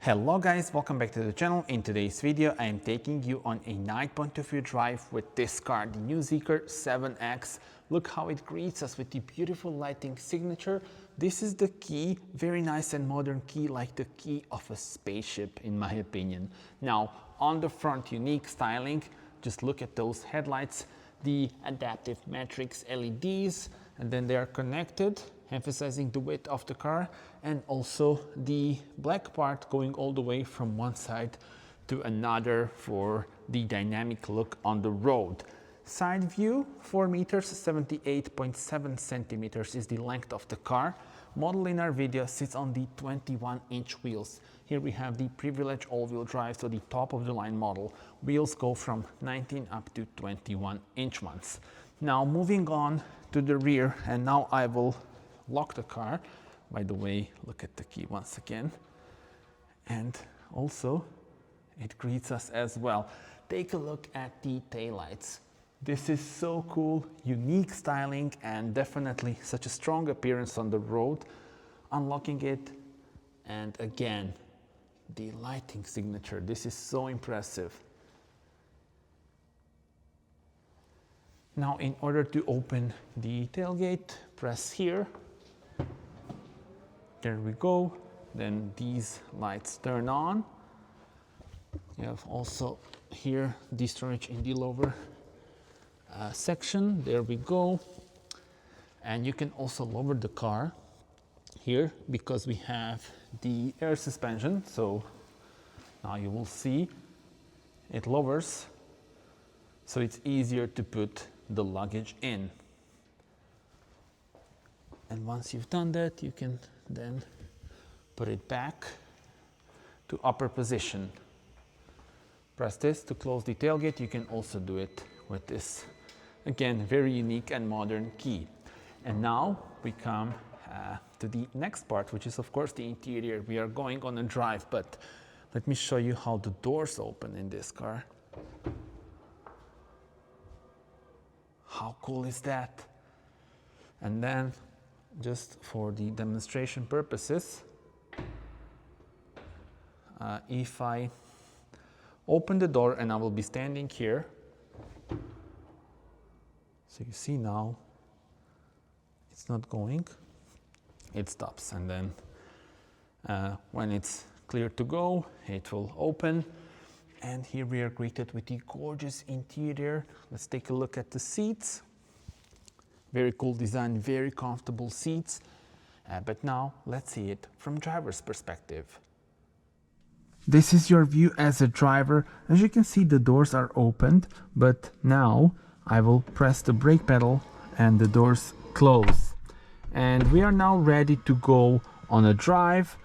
Hello guys, welcome back to the channel. In today's video, I am taking you on a night point of view drive with this car, the new ZEEKR 7X. Look how it greets us with the beautiful lighting signature. This is the key, very nice and modern key, like the key of a spaceship in my opinion. Now, on the front, unique styling. Just look at those headlights, the adaptive matrix LEDs, and then they are connected, emphasizing the width of the car, and also the black part going all the way from one side to another for the dynamic look on the road. Side view, 4 meters, 78.7 centimeters is the length of the car. Model in our video sits on the 21-inch wheels. Here we have the privileged all-wheel drive, so the top of the line model. Wheels go from 19 up to 21-inch ones. Now moving on to the rear, and now I will lock the car. By the way, look at the key once again. And also, it greets us as well. Take a look at the taillights. This is so cool, unique styling, and definitely such a strong appearance on the road. Unlocking it, and again, the lighting signature. This is so impressive. Now, in order to open the tailgate, press here. There we go. Then these lights turn on. You have also here the storage in the lower section. There we go. And you can also lower the car here because we have the air suspension. So now you will see it lowers, so it's easier to put the luggage in. And once you've done that, you can then put it back to upper position. Press this to close the tailgate. You can also do it with this, again, very unique and modern key. And now we come to the next part, which is of course the interior. We are going on a drive, but let me show you how the doors open in this car. How cool is that? And then, just for the demonstration purposes, if I open the door and I will be standing here, so you see now it's not going, it stops, and then when it's clear to go, it will open. And here we are greeted with the gorgeous interior. Let's take a look at the seats. Very cool design, very comfortable seats. But now let's see it from driver's perspective. This is your view as a driver. As you can see, the doors are opened, but now I will press the brake pedal and the doors close. And we are now ready to go on a drive.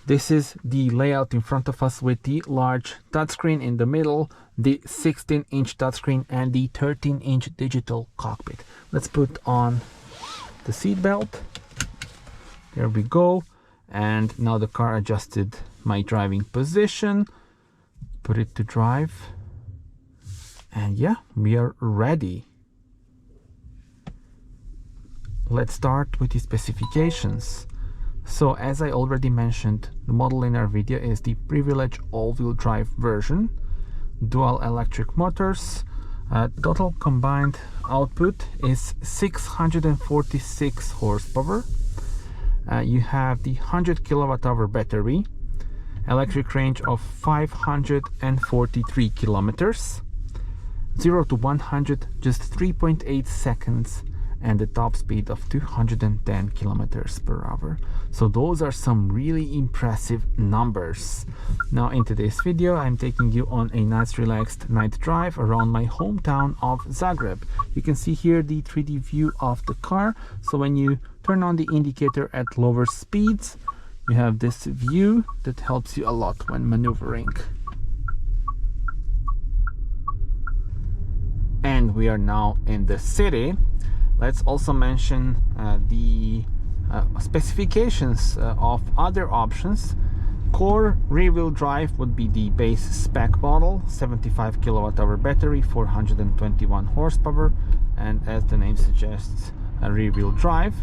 This is the layout in front of us with the large touchscreen in the middle, the 16-inch touchscreen, and the 13-inch digital cockpit. Let's put on the seat belt. There we go. And now the car adjusted my driving position. Put it to drive. And yeah, we are ready. Let's start with the specifications. So as I already mentioned, the model in our video is the privileged all-wheel drive version, dual electric motors. Total combined output is 646 horsepower. You have the 100 kilowatt-hour battery, electric range of 543 kilometers, 0 to 100 just 3.8 seconds, and the top speed of 210 kilometers per hour. So those are some really impressive numbers. Now in today's video, I'm taking you on a nice relaxed night drive around my hometown of Zagreb. You can see here the 3D view of the car. So when you turn on the indicator at lower speeds, you have this view that helps you a lot when maneuvering. And we are now in the city. Let's also mention the specifications of other options. Core rear-wheel drive would be the base spec model, 75 kilowatt-hour battery, 421 horsepower, and as the name suggests, a rear-wheel drive.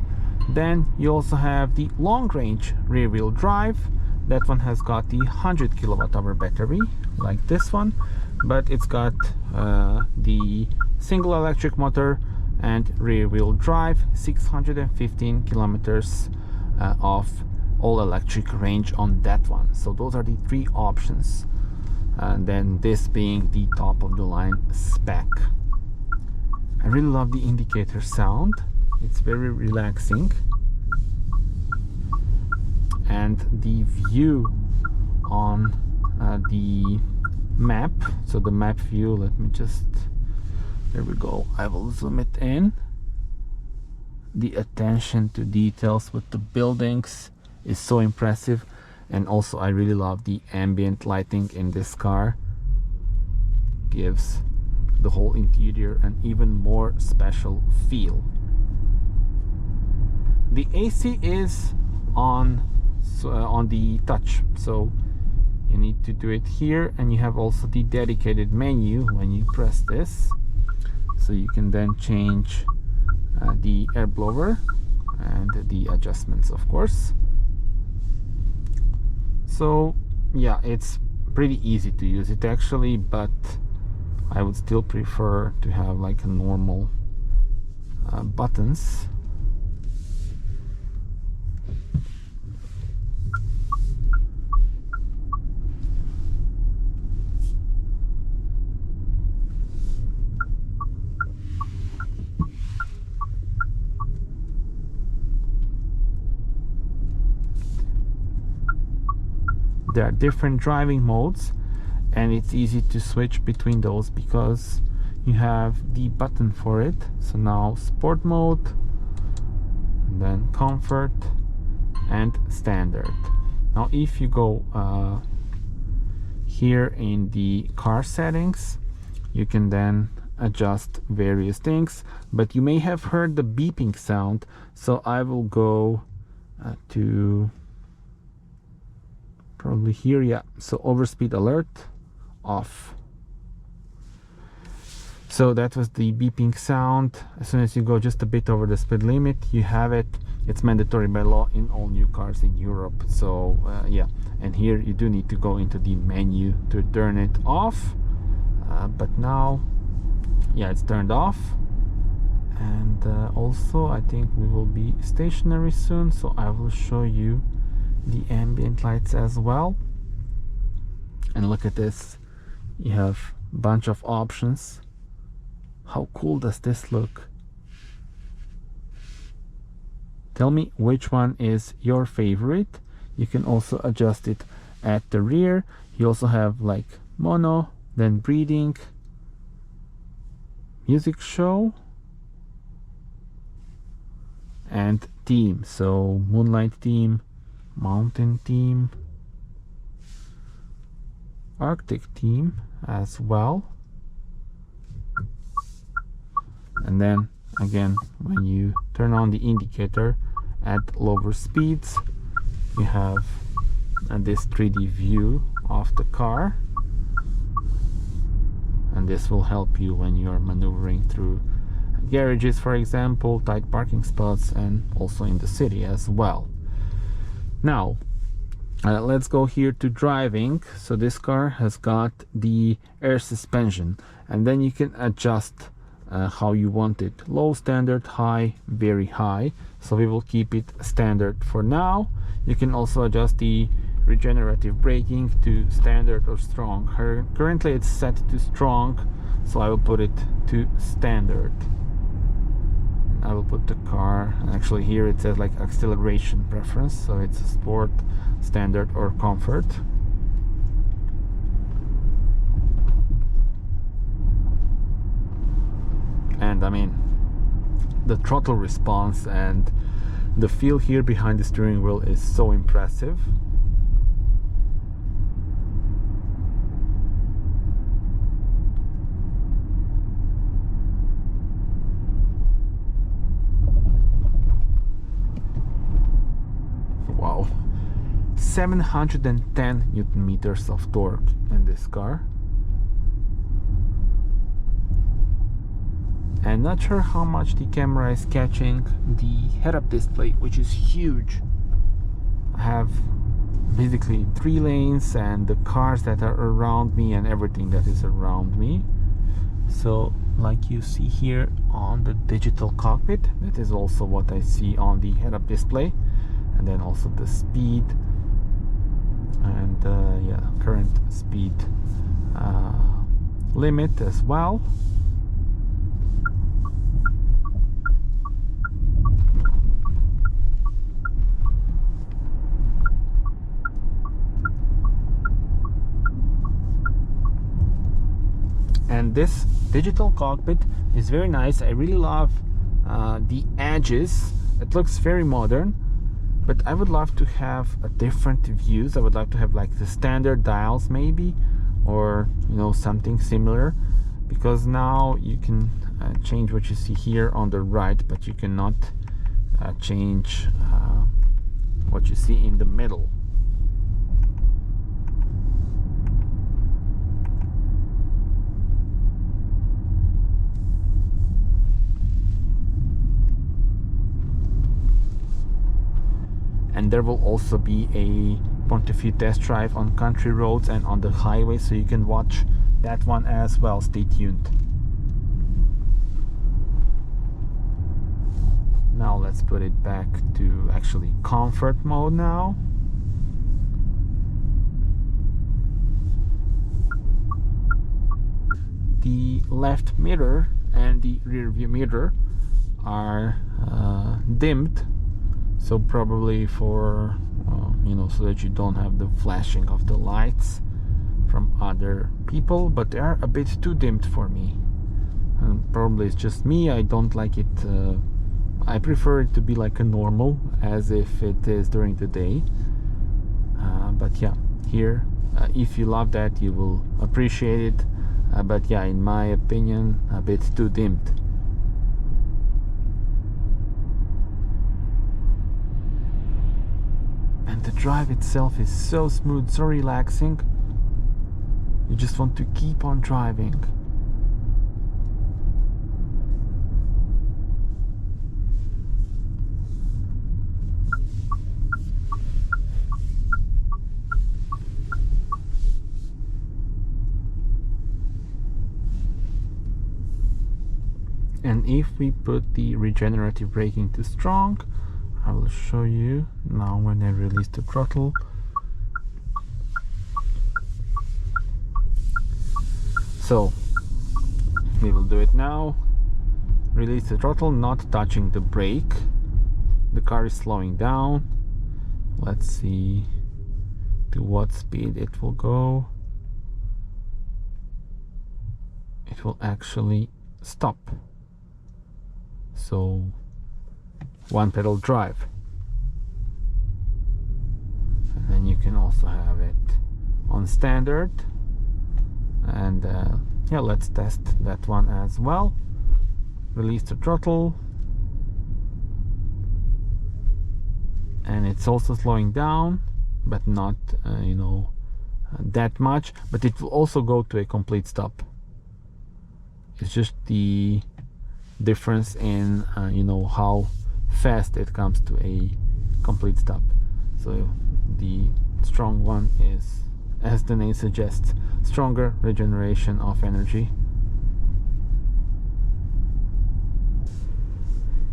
Then you also have the long-range rear-wheel drive, That one has got the 100 kilowatt hour battery like this one, but it's got the single electric motor and rear wheel drive, 615 kilometers of all electric range on that one. So those are the three options, and then this being the top of the line spec. I really love the indicator sound. It's very relaxing, and the view on the map, so the map view, let me just, there we go, I will zoom it in. The attention to details with the buildings is so impressive, and also I really love the ambient lighting in this car. Gives the whole interior an even more special feel. The AC is on the touch, so you need to do it here, and you have also the dedicated menu when you press this, so you can then change the air blower and the adjustments, of course. So yeah, it's pretty easy to use it actually, but I would still prefer to have like a normal buttons. There are different driving modes, and it's easy to switch between those because you have the button for it. So now sport mode, and then comfort and standard. Now if you go here in the car settings, you can then adjust various things, but you may have heard the beeping sound, so I will go to probably here, yeah, so overspeed alert off. So that was the beeping sound. As soon as you go just a bit over the speed limit, you have it. It's mandatory by law in all new cars in Europe. So yeah, and here you do need to go into the menu to turn it off, but now yeah, it's turned off. And also I think we will be stationary soon, so I will show you the ambient lights as well. And look at this, you have a bunch of options. How cool does this look? Tell me which one is your favorite. You can also adjust it at the rear. You also have like mono, then breathing, music show, and theme. So moonlight theme, mountain theme, Arctic theme as well. And then again, when you turn on the indicator at lower speeds, you have this 3D view of the car, and this will help you when you're maneuvering through garages, for example, tight parking spots, and also in the city as well. Now let's go here to driving. So this car has got the air suspension, and then you can adjust how you want it: low, standard, high, very high. So we will keep it standard for now. You can also adjust the regenerative braking to standard or strong. Currently it's set to strong, so I will put it to standard. I will put the car, and actually here it says like acceleration preference, so it's sport, standard, or comfort. And I mean, the throttle response and the feel here behind the steering wheel is so impressive. Wow, 710 Newton meters of torque in this car. And not sure how much the camera is catching the head-up display, which is huge. I have basically 3 lanes and the cars that are around me and everything that is around me. So like you see here on the digital cockpit, that is also what I see on the head-up display, and then also the speed and yeah, current speed limit as well. And this digital cockpit is very nice. I really love the edges. It looks very modern, but I would love to have a different views. I would like to have like the standard dials maybe, or you know, something similar, because now you can change what you see here on the right, but you cannot change what you see in the middle. And there will also be a point of view test drive on country roads and on the highway, so you can watch that one as well. Stay tuned. Now let's put it back to actually comfort mode now. The left mirror and the rear view mirror are dimmed, so probably for you know, so that you don't have the flashing of the lights from other people, but they are a bit too dimmed for me, and probably it's just me. I don't like it. I prefer it to be like a normal, as if it is during the day, but yeah, here if you love that, you will appreciate it, but yeah, in my opinion, a bit too dimmed. And the drive itself is so smooth, so relaxing. You just want to keep on driving. And if we put the regenerative braking to strong, I will show you now when I release the throttle. So we will do it now. Release the throttle, not touching the brake. The car is slowing down. Let's see to what speed it will go. It will actually stop. So one pedal drive, and then you can also have it on standard, and yeah, let's test that one as well. Release the throttle, and it's also slowing down, but not you know, that much, but it will also go to a complete stop. It's just the difference in you know, how fast it comes to a complete stop. So the strong one is, as the name suggests, stronger regeneration of energy.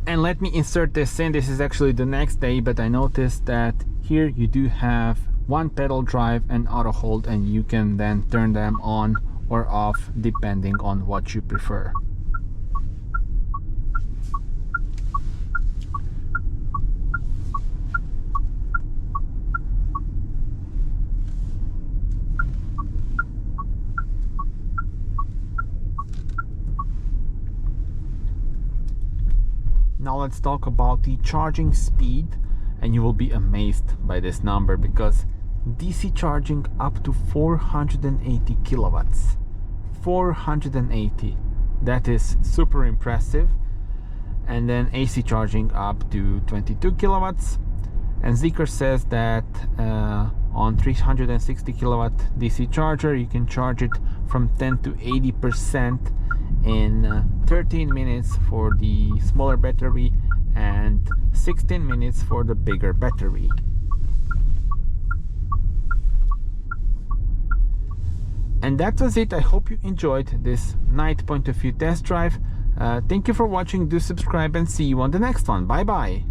And let me insert this in. This is actually the next day, but I noticed that here you do have one pedal drive and auto hold, and you can then turn them on or off depending on what you prefer. Now let's talk about the charging speed, and you will be amazed by this number, because DC charging up to 480 kilowatts. 480, that is super impressive. And then AC charging up to 22 kilowatts. And ZEEKR says that on 360 kilowatt DC charger, you can charge it from 10 to 80% in 13 minutes for the smaller battery and 16 minutes for the bigger battery. And that was it. I hope you enjoyed this night point of view test drive. Thank you for watching. Do subscribe and see you on the next one. Bye bye.